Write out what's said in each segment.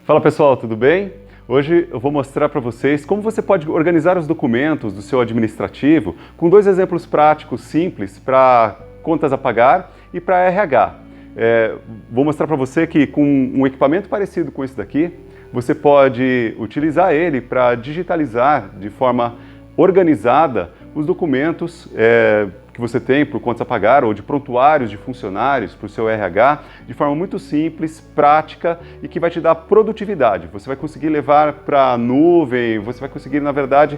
Fala pessoal, tudo bem? Hoje eu vou mostrar para vocês como você pode organizar os documentos do seu administrativo com dois exemplos práticos simples para contas a pagar e para RH. Vou mostrar para você que com um equipamento parecido com esse daqui, você pode utilizar ele para digitalizar de forma organizada os documentos que você tem por contas a pagar ou de prontuários de funcionários para o seu RH de forma muito simples, prática e que vai te dar produtividade. Você vai conseguir levar para a nuvem, você vai conseguir, na verdade,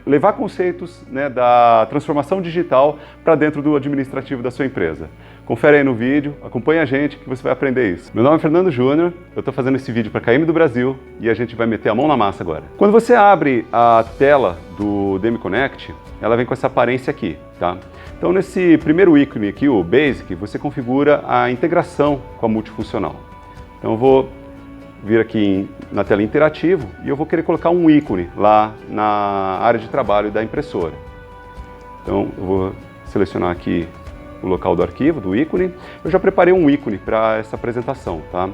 levar conceitos, né, da transformação digital para dentro do administrativo da sua empresa. Confere aí no vídeo, acompanhe a gente que você vai aprender isso. Meu nome é Fernando Júnior, eu estou fazendo esse vídeo para a KM do Brasil e a gente vai meter a mão na massa agora. Quando você abre a tela do DM Connect, ela vem com essa aparência aqui, tá? Então nesse primeiro ícone aqui, o Basic, você configura a integração com a multifuncional. Então eu vou vir aqui na tela interativo e eu vou querer colocar um ícone lá na área de trabalho da impressora. Então eu vou selecionar aqui o local do arquivo, do ícone. Eu já preparei um ícone para essa apresentação, tá?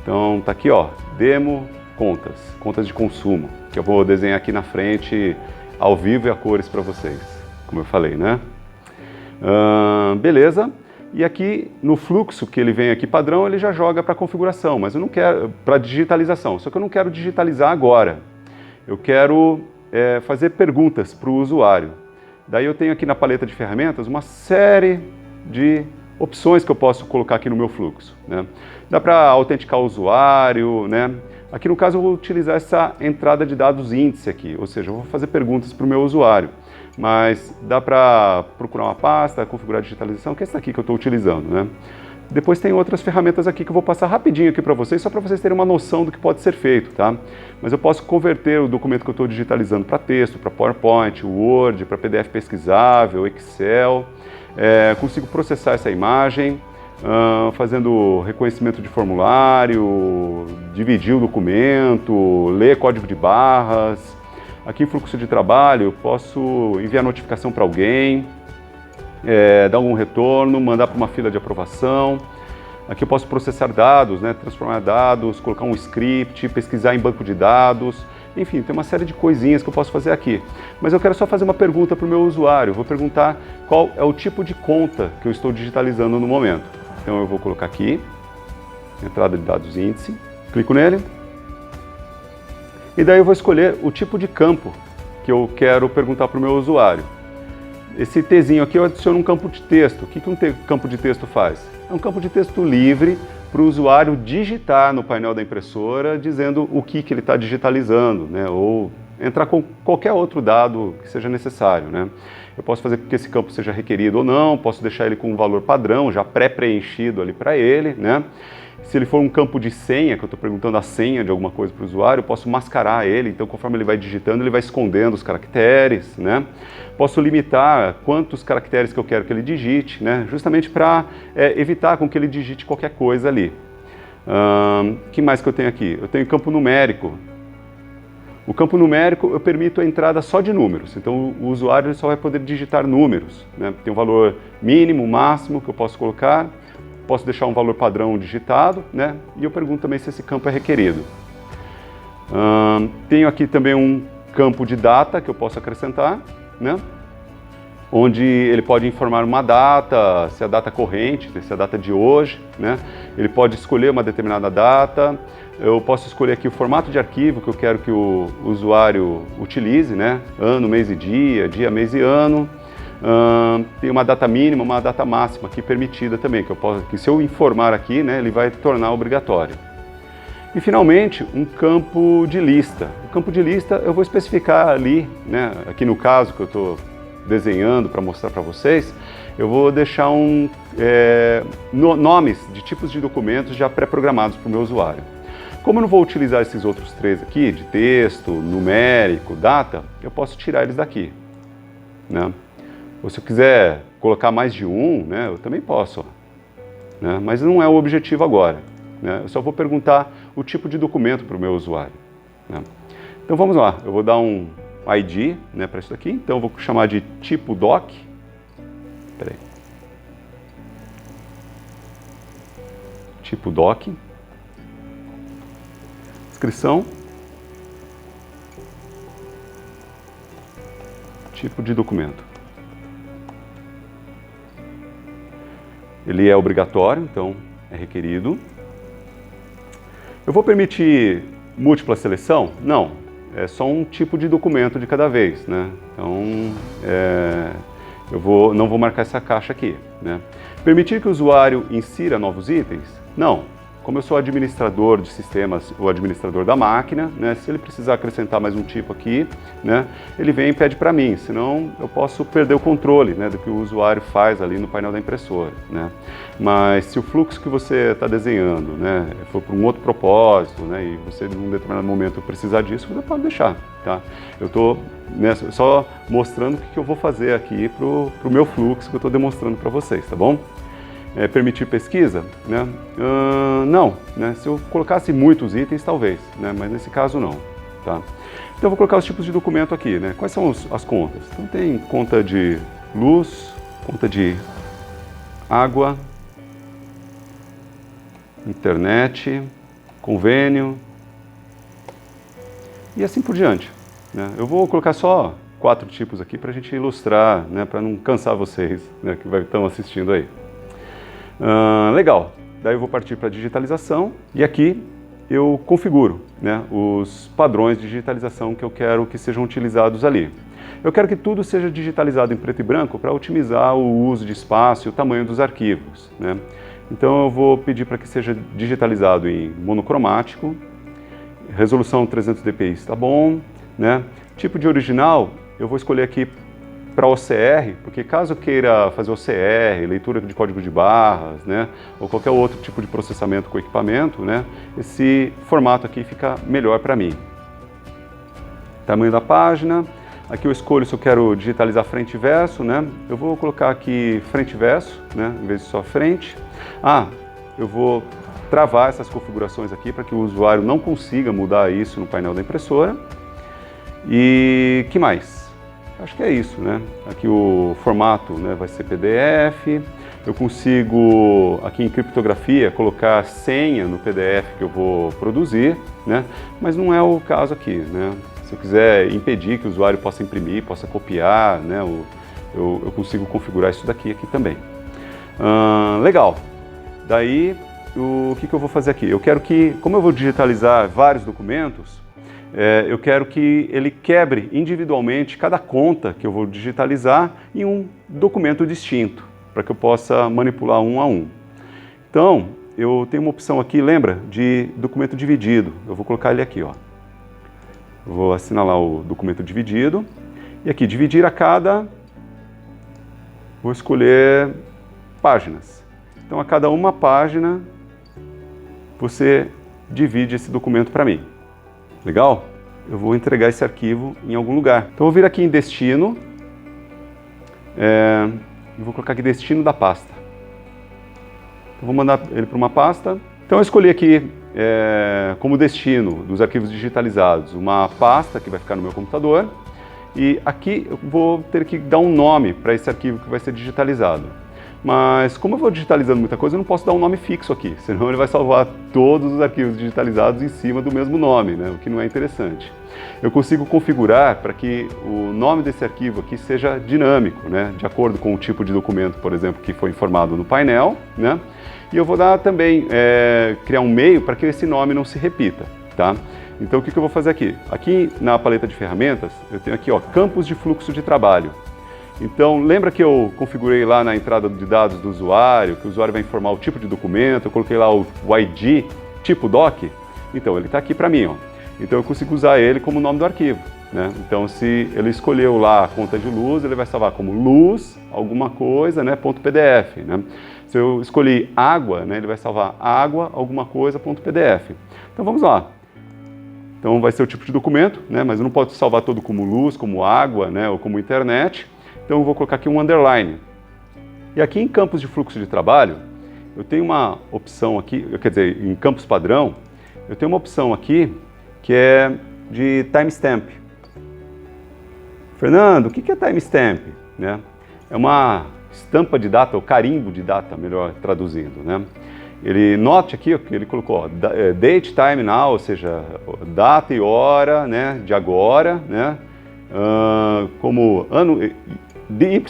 Então tá aqui, ó, Demo Contas de consumo, que eu vou desenhar aqui na frente ao vivo e a cores para vocês, como eu falei, né? Beleza. E aqui no fluxo que ele vem aqui padrão, ele já joga para configuração, mas eu não quero para digitalização. Só que eu não quero digitalizar agora. Eu quero fazer perguntas para o usuário. Daí eu tenho aqui na paleta de ferramentas uma série de opções que eu posso colocar aqui no meu fluxo, né? Dá para autenticar o usuário, né? Aqui no caso eu vou utilizar essa entrada de dados índice aqui, ou seja, eu vou fazer perguntas para o meu usuário, mas dá para procurar uma pasta, configurar a digitalização, que é essa aqui que eu estou utilizando, né? Depois tem outras ferramentas aqui que eu vou passar rapidinho aqui para vocês, só para vocês terem uma noção do que pode ser feito, tá? Mas eu posso converter o documento que eu estou digitalizando para texto, para PowerPoint, Word, para PDF pesquisável, Excel. Consigo processar essa imagem, fazendo reconhecimento de formulário, dividir o documento, ler código de barras. Aqui em fluxo de trabalho eu posso enviar notificação para alguém, dar algum retorno, mandar para uma fila de aprovação. Aqui eu posso processar dados, né, transformar dados, colocar um script, pesquisar em banco de dados. Enfim, tem uma série de coisinhas que eu posso fazer aqui. Mas eu quero só fazer uma pergunta para o meu usuário. Eu vou perguntar qual é o tipo de conta que eu estou digitalizando no momento. Então eu vou colocar aqui, entrada de dados índice, clico nele. E daí eu vou escolher o tipo de campo que eu quero perguntar para o meu usuário. Esse Tzinho aqui eu adiciono um campo de texto. O que um campo de texto faz? É um campo de texto livre para o usuário digitar no painel da impressora dizendo o que ele está digitalizando, né? Ou entrar com qualquer outro dado que seja necessário, né? Eu posso fazer com que esse campo seja requerido ou não, posso deixar ele com um valor padrão, já pré-preenchido ali para ele, né? Se ele for um campo de senha, que eu estou perguntando a senha de alguma coisa para o usuário, eu posso mascarar ele, então conforme ele vai digitando, ele vai escondendo os caracteres, né? Posso limitar quantos caracteres que eu quero que ele digite, né? Justamente para evitar com que ele digite qualquer coisa ali. Que mais que eu tenho aqui? Eu tenho campo numérico. O campo numérico eu permito a entrada só de números, então o usuário ele só vai poder digitar números, né? Tem um valor mínimo, máximo que eu posso colocar. Posso deixar um valor padrão digitado, né? E eu pergunto também se esse campo é requerido. Tenho aqui também um campo de data que eu posso acrescentar, né? Onde ele pode informar uma data, se é a data corrente, se é a data de hoje, né? Ele pode escolher uma determinada data. Eu posso escolher aqui o formato de arquivo que eu quero que o usuário utilize, né? Ano, mês e dia, dia, mês e ano. Tem uma data mínima, uma data máxima aqui permitida também, que se eu informar aqui, né, ele vai tornar obrigatório. E finalmente, um campo de lista. O campo de lista eu vou especificar ali, né, aqui no caso que eu estou desenhando para mostrar para vocês, eu vou deixar nomes de tipos de documentos já pré-programados para o meu usuário. Como eu não vou utilizar esses outros três aqui, de texto, numérico, data, eu posso tirar eles daqui, né? Ou se eu quiser colocar mais de um, né, eu também posso, ó, né? Mas não é o objetivo agora, né? Eu só vou perguntar o tipo de documento para o meu usuário, né? Então vamos lá, eu vou dar um ID, né, para isso aqui, então eu vou chamar de tipo doc. Peraí. Tipo doc. descrição, tipo de documento. Ele é obrigatório, então é requerido. Eu vou permitir múltipla seleção? Não, é só um tipo de documento de cada vez, né? Então, não vou marcar essa caixa aqui, né? Permitir que o usuário insira novos itens? Não. Como eu sou administrador de sistemas, o administrador da máquina, né, se ele precisar acrescentar mais um tipo aqui, né, ele vem e pede para mim, senão eu posso perder o controle, né, do que o usuário faz ali no painel da impressora, né. Mas se o fluxo que você está desenhando, né, for para um outro propósito, né, e você em um determinado momento precisar disso, você pode deixar, tá? Eu estou só mostrando o que eu vou fazer aqui para o meu fluxo que eu estou demonstrando para vocês, tá bom? Permitir pesquisa? Né? Não, né? Se eu colocasse muitos itens, talvez, né? Mas nesse caso não. Tá? Então eu vou colocar os tipos de documento aqui. Né? Quais são as contas? Então tem conta de luz, conta de água, internet, convênio e assim por diante. Né? Eu vou colocar só 4 tipos aqui para a gente ilustrar, né? Para não cansar vocês, né? Que estão assistindo aí. Legal, daí eu vou partir para a digitalização e aqui eu configuro, né, os padrões de digitalização que eu quero que sejam utilizados ali. Eu quero que tudo seja digitalizado em preto e branco para otimizar o uso de espaço e o tamanho dos arquivos, né? Então eu vou pedir para que seja digitalizado em monocromático, resolução 300 dpi está bom, né? Tipo de original eu vou escolher aqui para OCR, porque caso eu queira fazer OCR, leitura de código de barras, né, ou qualquer outro tipo de processamento com equipamento, né, esse formato aqui fica melhor para mim. Tamanho da página, aqui eu escolho se eu quero digitalizar frente e verso, né, eu vou colocar aqui frente e verso, né, em vez de só frente. Eu vou travar essas configurações aqui para que o usuário não consiga mudar isso no painel da impressora. E que mais? Acho que é isso, né? Aqui o formato, né, vai ser PDF. Eu consigo, aqui em criptografia, colocar senha no PDF que eu vou produzir, né? Mas não é o caso aqui, né? Se eu quiser impedir que o usuário possa imprimir, possa copiar, né, eu consigo configurar isso daqui também. Legal. Daí, o que eu vou fazer aqui? Eu quero que, como eu vou digitalizar vários documentos, eu quero que ele quebre individualmente cada conta que eu vou digitalizar em um documento distinto, para que eu possa manipular um a um. Então, eu tenho uma opção aqui, lembra, de documento dividido. Eu vou colocar ele aqui, ó. Eu vou assinalar o documento dividido. E aqui, dividir a cada, vou escolher páginas. Então, a cada uma página, você divide esse documento para mim. Legal? Eu vou entregar esse arquivo em algum lugar. Então eu vou vir aqui em destino, e vou colocar aqui destino da pasta. Então, vou mandar ele para uma pasta. Então eu escolhi aqui como destino dos arquivos digitalizados uma pasta que vai ficar no meu computador. E aqui eu vou ter que dar um nome para esse arquivo que vai ser digitalizado. Mas como eu vou digitalizando muita coisa, eu não posso dar um nome fixo aqui, senão ele vai salvar todos os arquivos digitalizados em cima do mesmo nome, né? O que não é interessante. Eu consigo configurar para que o nome desse arquivo aqui seja dinâmico, né? De acordo com o tipo de documento, por exemplo, que foi informado no painel, né? E eu vou dar também, criar um meio para que esse nome não se repita, tá? Então o que eu vou fazer aqui? Aqui na paleta de ferramentas, eu tenho aqui, ó, campos de fluxo de trabalho. Então, lembra que eu configurei lá na entrada de dados do usuário, que o usuário vai informar o tipo de documento, eu coloquei lá o ID, tipo doc? Então, ele está aqui para mim, ó. Então, eu consigo usar ele como nome do arquivo, né? Então, se ele escolheu lá a conta de luz, ele vai salvar como luz, alguma coisa, né, .pdf, né? Se eu escolhi água, né, ele vai salvar água, alguma coisa, .pdf. Então, vamos lá. Então, vai ser o tipo de documento, né, mas eu não posso salvar todo como luz, como água, né, ou como internet. Então eu vou colocar aqui um underline. E aqui em campos de fluxo de trabalho, eu tenho uma opção aqui, quer dizer, em campos padrão, eu tenho uma opção aqui que é de timestamp. Fernando, o que é timestamp? Né? É uma estampa de data, ou carimbo de data, melhor traduzindo, né? Ele note aqui que ele colocou ó, date, time, now, ou seja, data e hora, né, de agora, né, como ano, YYY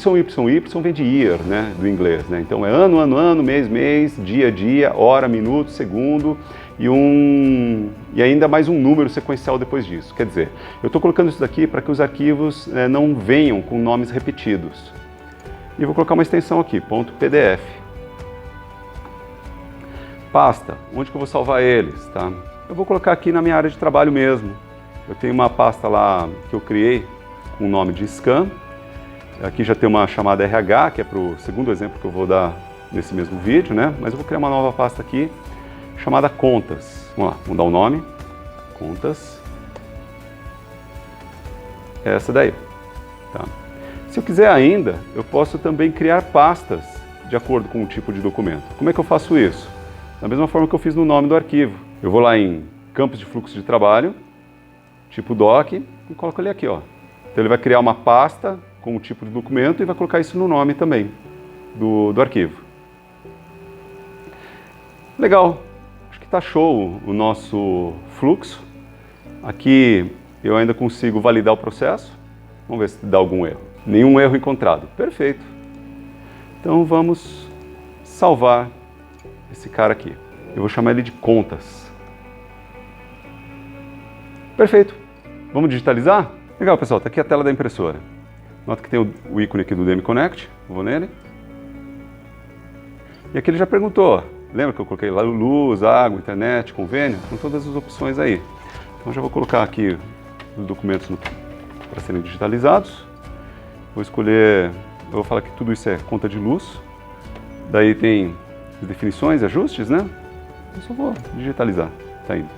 vem de year, né, do inglês, né, então é ano, ano, ano, mês, mês, dia, dia, hora, minuto, segundo e ainda mais um número sequencial depois disso. Quer dizer, eu estou colocando isso daqui para que os arquivos não venham com nomes repetidos. E vou colocar uma extensão aqui, .pdf. Pasta, onde que eu vou salvar eles, tá? Eu vou colocar aqui na minha área de trabalho mesmo. Eu tenho uma pasta lá que eu criei com o nome de scan. Aqui já tem uma chamada RH, que é para o segundo exemplo que eu vou dar nesse mesmo vídeo, né? Mas eu vou criar uma nova pasta aqui chamada contas. Vamos lá, vamos dar o nome. Contas. Essa daí, tá? Se eu quiser ainda, eu posso também criar pastas de acordo com o tipo de documento. Como é que eu faço isso? Da mesma forma que eu fiz no nome do arquivo. Eu vou lá em campos de fluxo de trabalho, tipo doc, e coloco ele aqui, ó. Então ele vai criar uma pasta com o tipo de documento e vai colocar isso no nome também do arquivo. Legal, acho que tá show o nosso fluxo. Aqui eu ainda consigo validar o processo. Vamos ver se dá algum erro. Nenhum erro encontrado. Perfeito. Então vamos salvar esse cara aqui. Eu vou chamar ele de contas. Perfeito. Vamos digitalizar? Legal, pessoal. Está aqui a tela da impressora. Nota que tem o ícone aqui do DemiConnect. Vou nele. E aqui ele já perguntou. Lembra que eu coloquei lá luz, água, internet, convênio? Com todas as opções aí. Então já vou colocar aqui os documentos para serem digitalizados. Vou escolher... Eu vou falar que tudo isso é conta de luz. Daí tem as definições, ajustes, né? Eu só vou digitalizar. Tá indo.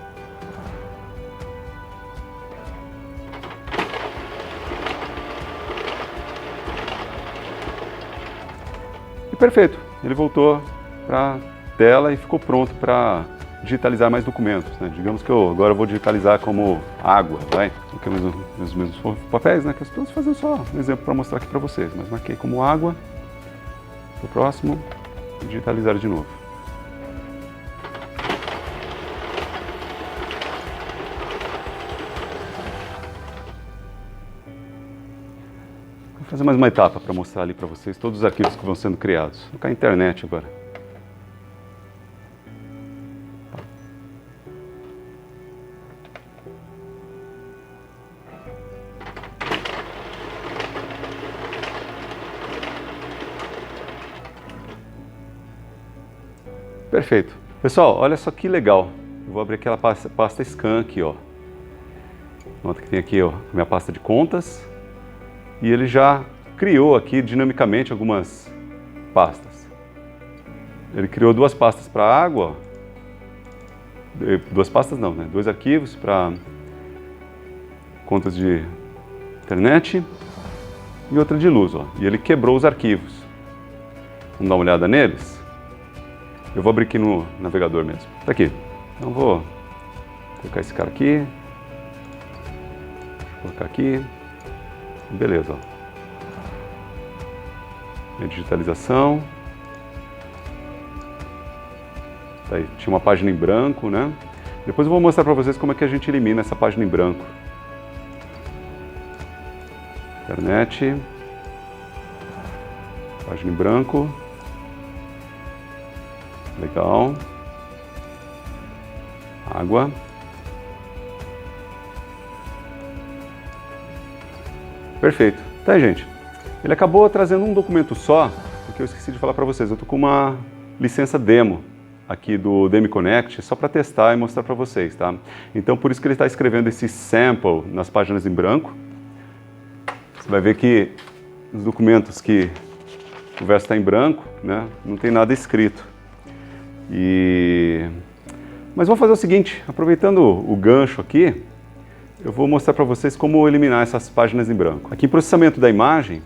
E perfeito. Ele voltou para a tela e ficou pronto para digitalizar mais documentos, né? Digamos que eu agora vou digitalizar como água, vai? Porque os mesmos papéis, né? Que eu estou fazendo só um exemplo para mostrar aqui para vocês. Mas marquei como água. O próximo, digitalizar de novo. Vou fazer mais uma etapa para mostrar ali para vocês todos os arquivos que vão sendo criados. Vou colocar a internet agora. Perfeito. Pessoal, olha só que legal. Eu vou abrir aquela pasta scan aqui, ó. Nota que tem aqui, ó, a minha pasta de contas. E ele já criou aqui dinamicamente algumas pastas. Ele criou duas pastas para água, ó. Duas pastas não, né? Dois arquivos para contas de internet e outra de luz, ó. E ele quebrou os arquivos. Vamos dar uma olhada neles? Eu vou abrir aqui no navegador mesmo. Tá aqui. Então vou colocar esse cara aqui. Colocar aqui. Beleza, ó. Minha digitalização. Tá aí. Tinha uma página em branco, né? Depois eu vou mostrar para vocês como é que a gente elimina essa página em branco. Internet. Página em branco. Legal. Água. Perfeito. Tá aí, gente. Ele acabou trazendo um documento só, porque eu esqueci de falar para vocês. Eu estou com uma licença demo aqui do DemiConnect, só para testar e mostrar para vocês, tá? Então, por isso que ele está escrevendo esse sample nas páginas em branco. Você vai ver que os documentos que o verso está em branco, né, não tem nada escrito. Mas vamos fazer o seguinte, aproveitando o gancho aqui, eu vou mostrar para vocês como eliminar essas páginas em branco. Aqui em processamento da imagem,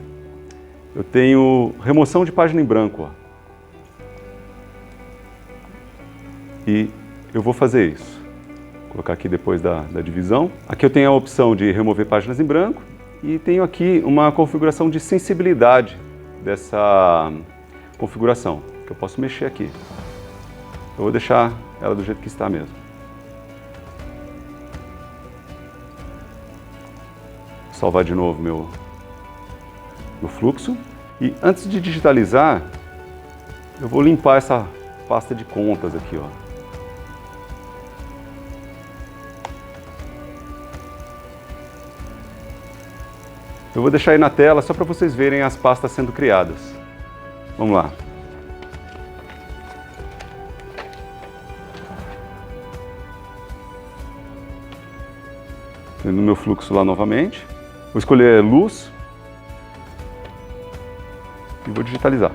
eu tenho remoção de página em branco, ó. E eu vou fazer isso. Vou colocar aqui depois da divisão. Aqui eu tenho a opção de remover páginas em branco e tenho aqui uma configuração de sensibilidade dessa configuração, que eu posso mexer aqui. Eu vou deixar ela do jeito que está mesmo. Vou salvar de novo meu fluxo. E antes de digitalizar, eu vou limpar essa pasta de contas aqui, ó. Eu vou deixar aí na tela só para vocês verem as pastas sendo criadas. Vamos lá. Estou indo no meu fluxo lá novamente. Vou escolher luz e vou digitalizar.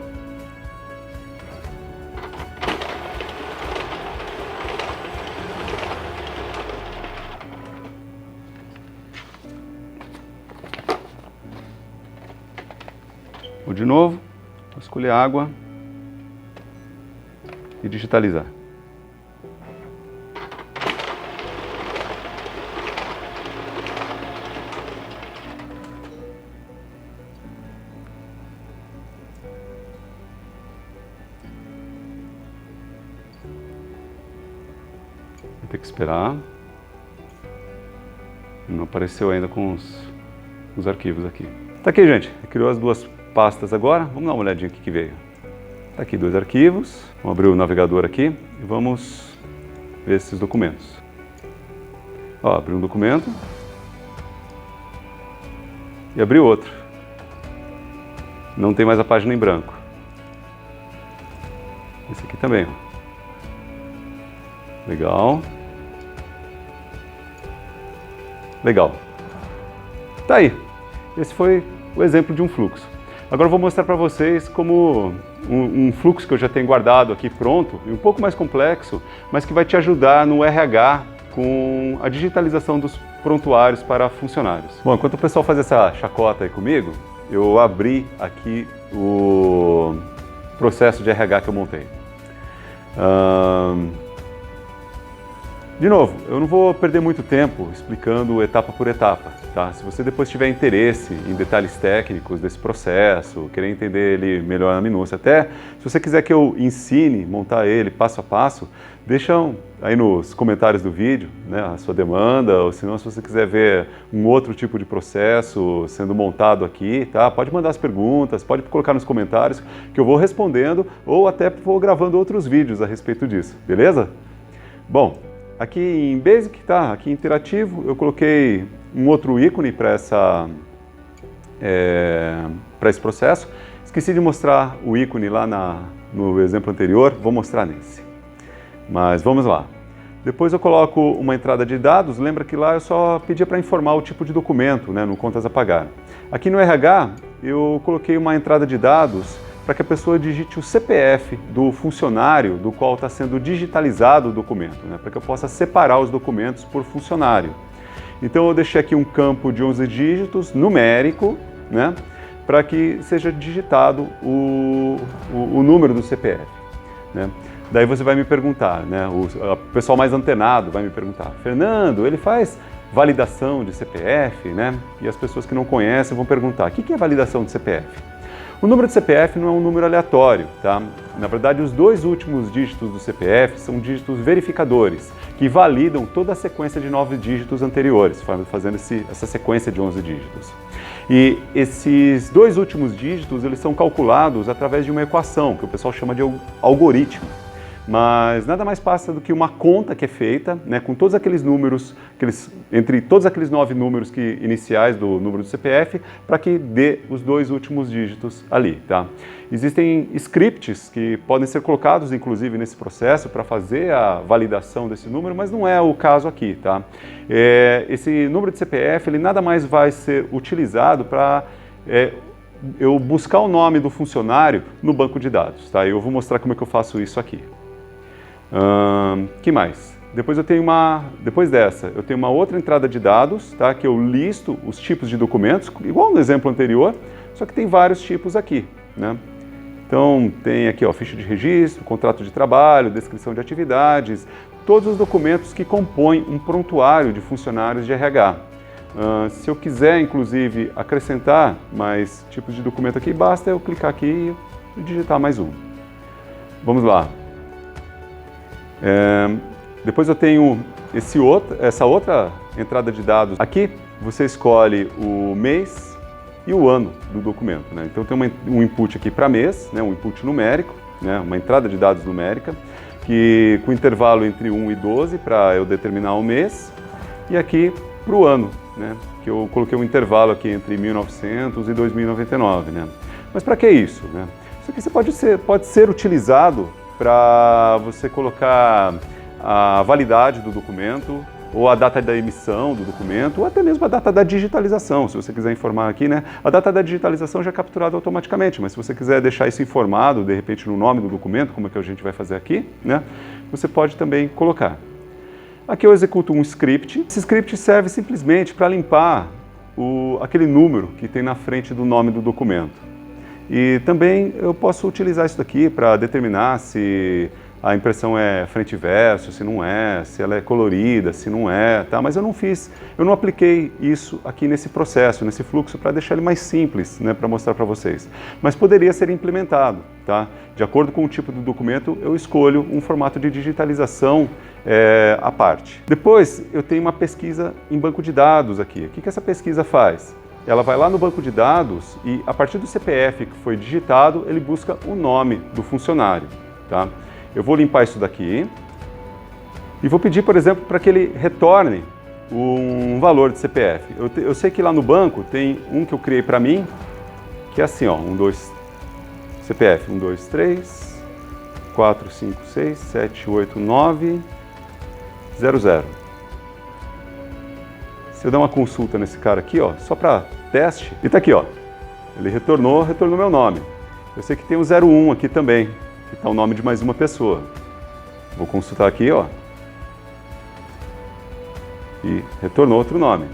Vou de novo, vou escolher água e digitalizar. Vou ter que esperar. Não apareceu ainda com os arquivos aqui. Tá aqui, gente. Criou as duas pastas agora. Vamos dar uma olhadinha aqui que veio. Tá aqui 2 arquivos. Vamos abrir o navegador aqui e vamos ver esses documentos. Ó, abri um documento e abri outro. Não tem mais a página em branco. Esse aqui também, ó. Legal. Legal. Tá aí. Esse foi o exemplo de um fluxo. Agora eu vou mostrar para vocês como um fluxo que eu já tenho guardado aqui pronto, e um pouco mais complexo, mas que vai te ajudar no RH com a digitalização dos prontuários para funcionários. Bom, enquanto o pessoal faz essa chacota aí comigo, eu abri aqui o processo de RH que eu montei. De novo, eu não vou perder muito tempo explicando etapa por etapa, tá? Se você depois tiver interesse em detalhes técnicos desse processo, querer entender ele melhor na minúcia, até se você quiser que eu ensine, montar ele passo a passo, deixa aí nos comentários do vídeo, né, a sua demanda, ou se não, se você quiser ver um outro tipo de processo sendo montado aqui, tá? Pode mandar as perguntas, pode colocar nos comentários que eu vou respondendo, ou até vou gravando outros vídeos a respeito disso, beleza? Bom, aqui em Basic, tá? Aqui em interativo, eu coloquei um outro ícone para esse processo. Esqueci de mostrar o ícone lá no exemplo anterior, vou mostrar nesse. Mas vamos lá. Depois eu coloco uma entrada de dados, lembra que lá eu só pedia para informar o tipo de documento, né, no contas a pagar. Aqui no RH, eu coloquei uma entrada de dados para que a pessoa digite o CPF do funcionário do qual está sendo digitalizado o documento, né? Para que eu possa separar os documentos por funcionário. Então eu deixei aqui um campo de 11 dígitos, numérico, né? Para que seja digitado o número do CPF, né? Daí você vai me perguntar, né? O pessoal mais antenado vai me perguntar, Fernando, ele faz validação de CPF, né? E as pessoas que não conhecem vão perguntar, o que é validação de CPF? O número de CPF não é um número aleatório, tá? Na verdade, os 2 últimos dígitos do CPF são dígitos verificadores, que validam toda a sequência de 9 dígitos anteriores, fazendo essa sequência de 11 dígitos. E esses 2 últimos dígitos, eles são calculados através de uma equação, que o pessoal chama de algoritmo. Mas nada mais passa do que uma conta que é feita, né, com todos aqueles números, entre todos aqueles 9 números iniciais do número do CPF, para que dê os 2 últimos dígitos ali, tá? Existem scripts que podem ser colocados, inclusive, nesse processo para fazer a validação desse número, mas não é o caso aqui, tá? Esse número de CPF, ele nada mais vai ser utilizado para eu buscar o nome do funcionário no banco de dados, tá? Eu vou mostrar como é que eu faço isso aqui. Que mais? Depois dessa, eu tenho uma outra entrada de dados, tá? Que eu listo os tipos de documentos, igual no exemplo anterior, só que tem vários tipos aqui, né? Então, tem aqui, ó, ficha de registro, contrato de trabalho, descrição de atividades, todos os documentos que compõem um prontuário de funcionários de RH. Se eu quiser, inclusive, acrescentar mais tipos de documento aqui, basta eu clicar aqui e digitar mais um. Vamos lá. Depois eu tenho essa outra entrada de dados. Aqui você escolhe o mês e o ano do documento, né? Então tem um input aqui para mês, né? Um input numérico, né? Uma entrada de dados numérica, que com intervalo entre 1 e 12 para eu determinar o mês, e aqui para o ano, né? Que eu coloquei um intervalo aqui entre 1900 e 2099, né? Mas para que isso, né? Isso aqui pode ser utilizado para você colocar a validade do documento, ou a data da emissão do documento, ou até mesmo a data da digitalização, se você quiser informar aqui, né? A data da digitalização já é capturada automaticamente, mas se você quiser deixar isso informado, de repente, no nome do documento, como é que a gente vai fazer aqui, né? Você pode também colocar. Aqui eu executo um script. Esse script serve simplesmente para limpar aquele número que tem na frente do nome do documento. E também eu posso utilizar isso daqui para determinar se a impressão é frente e verso, se não é, se ela é colorida, se não é, tá? Mas eu não apliquei isso aqui nesse processo, nesse fluxo, para deixar ele mais simples, né, para mostrar para vocês. Mas poderia ser implementado, tá? De acordo com o tipo do documento, eu escolho um formato de digitalização à parte. Depois, eu tenho uma pesquisa em banco de dados aqui. O que essa pesquisa faz? Ela vai lá no banco de dados e, a partir do CPF que foi digitado, ele busca o nome do funcionário, tá? Eu vou limpar isso daqui e vou pedir, por exemplo, para que ele retorne um valor de CPF. Eu sei que lá no banco tem um que eu criei para mim, que é assim, ó, CPF 1, 2, 3, 4, 5, 6, 7, 8, 9, 00. Se eu der uma consulta nesse cara aqui, ó, só para teste, e tá aqui, ó, ele retornou meu nome. Eu sei que tem o 01 aqui também, que está o nome de mais uma pessoa. Vou consultar aqui, ó, e retornou outro nome,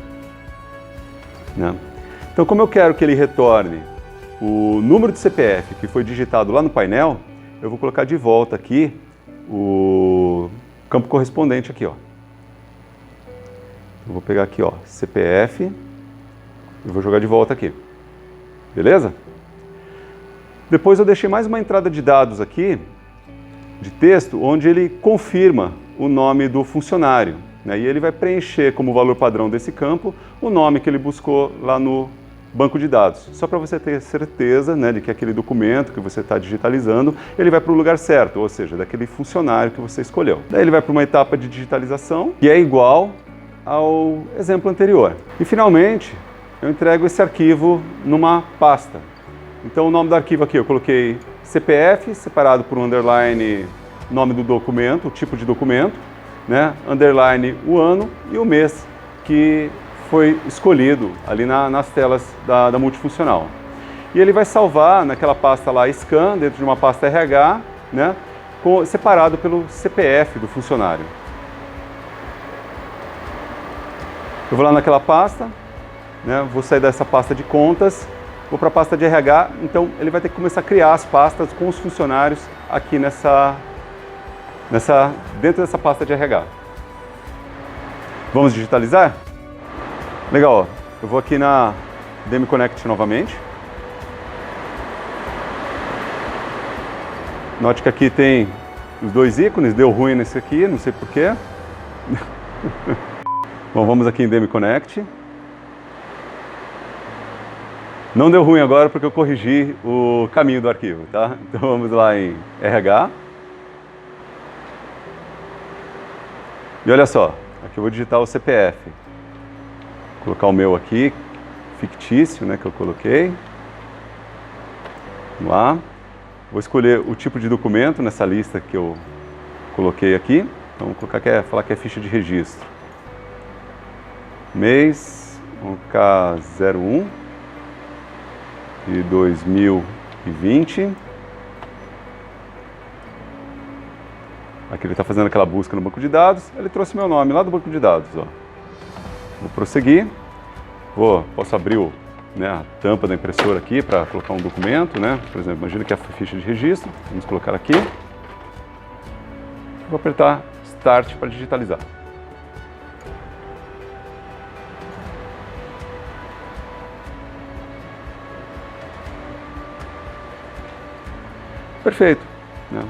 né? Então, como eu quero que ele retorne o número de CPF que foi digitado lá no painel, eu vou colocar de volta aqui o campo correspondente aqui, ó. Eu vou pegar aqui, ó, CPF e vou jogar de volta aqui. Beleza? Depois eu deixei mais uma entrada de dados aqui, de texto, onde ele confirma o nome do funcionário, né? E ele vai preencher como valor padrão desse campo o nome que ele buscou lá no banco de dados. Só para você ter certeza, né, de que aquele documento que você está digitalizando, ele vai para o lugar certo, ou seja, daquele funcionário que você escolheu. Daí ele vai para uma etapa de digitalização, que é igual ao exemplo anterior. E finalmente, eu entrego esse arquivo numa pasta. Então o nome do arquivo aqui eu coloquei CPF, separado por um underline, nome do documento, o tipo de documento, né? Underline o ano e o mês que foi escolhido ali nas telas da multifuncional. E ele vai salvar naquela pasta lá scan, dentro de uma pasta RH, né? Separado pelo CPF do funcionário. Eu vou lá naquela pasta, né? Vou sair dessa pasta de contas, vou para a pasta de RH, então ele vai ter que começar a criar as pastas com os funcionários aqui dentro dessa pasta de RH. Vamos digitalizar? Legal, ó. Eu vou aqui na DM Connect novamente. Note que aqui tem os dois ícones, deu ruim nesse aqui, não sei porquê. Bom, vamos aqui em DM Connect. Não deu ruim agora porque eu corrigi o caminho do arquivo, tá? Então vamos lá em RH. E olha só, aqui eu vou digitar o CPF. Vou colocar o meu aqui, fictício, né, que eu coloquei. Vamos lá. Vou escolher o tipo de documento nessa lista que eu coloquei aqui. Então vou colocar falar que é ficha de registro. Mês, vamos colocar 01 de 2020. Aqui ele está fazendo aquela busca no banco de dados. Ele trouxe meu nome lá do banco de dados, ó. Vou prosseguir. Posso abrir a tampa da impressora aqui para colocar um documento, né? Por exemplo, imagina que é a ficha de registro. Vamos colocar aqui. Vou apertar Start para digitalizar. Perfeito, né?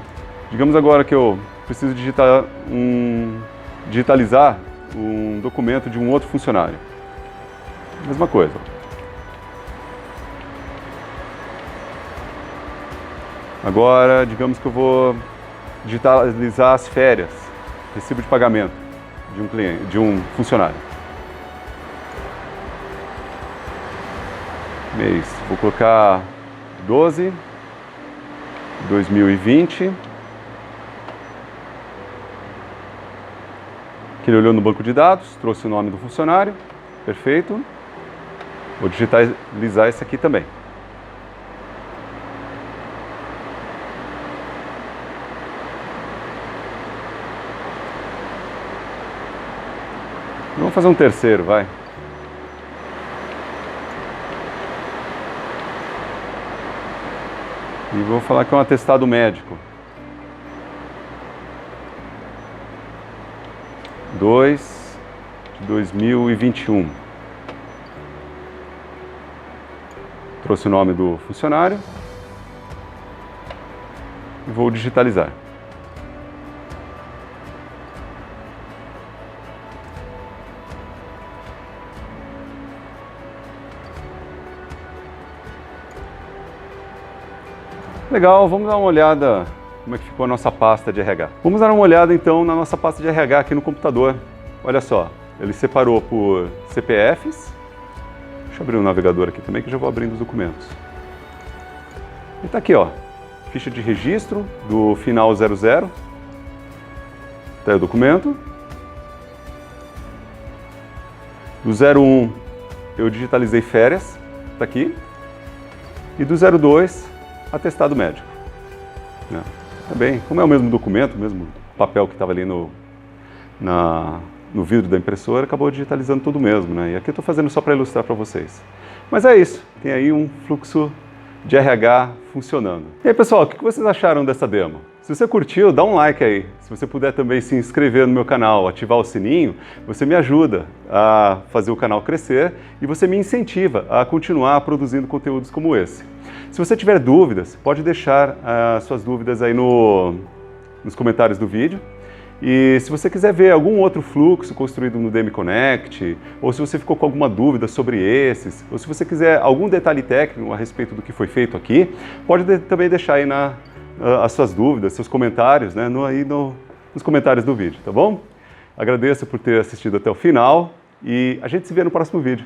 Digamos agora que eu preciso digitalizar um documento de um outro funcionário. Mesma coisa. Agora, digamos que eu vou digitalizar as férias, recibo de pagamento de um cliente, de um funcionário. Mês, vou colocar 12, 2020. Que ele olhou no banco de dados, trouxe o nome do funcionário, perfeito. Vou digitalizar esse aqui também. Vamos fazer um terceiro, vai. E vou falar que é um atestado médico. 2 de 2021. Trouxe o nome do funcionário e vou digitalizar. Legal, vamos dar uma olhada como é que ficou a nossa pasta de RH. Vamos dar uma olhada então na nossa pasta de RH aqui no computador. Olha só, ele separou por CPFs. Deixa eu abrir o navegador aqui também que eu já vou abrindo os documentos. E tá aqui, ó, ficha de registro do final 00. Tá aí o documento. Do 01 eu digitalizei férias, tá aqui. E do 02, atestado médico. Tá bem, como é o mesmo documento, o mesmo papel que estava ali no vidro da impressora, acabou digitalizando tudo mesmo, né? E aqui eu estou fazendo só para ilustrar para vocês. Mas é isso, tem aí um fluxo de RH funcionando. E aí, pessoal, o que vocês acharam dessa demo? Se você curtiu, dá um like aí. Se você puder também se inscrever no meu canal, ativar o sininho, você me ajuda a fazer o canal crescer e você me incentiva a continuar produzindo conteúdos como esse. Se você tiver dúvidas, pode deixar suas dúvidas aí nos comentários do vídeo. E se você quiser ver algum outro fluxo construído no DM Connect, ou se você ficou com alguma dúvida sobre esses, ou se você quiser algum detalhe técnico a respeito do que foi feito aqui, pode também deixar aí as suas dúvidas, seus comentários, né, nos comentários do vídeo, tá bom? Agradeço por ter assistido até o final e a gente se vê no próximo vídeo.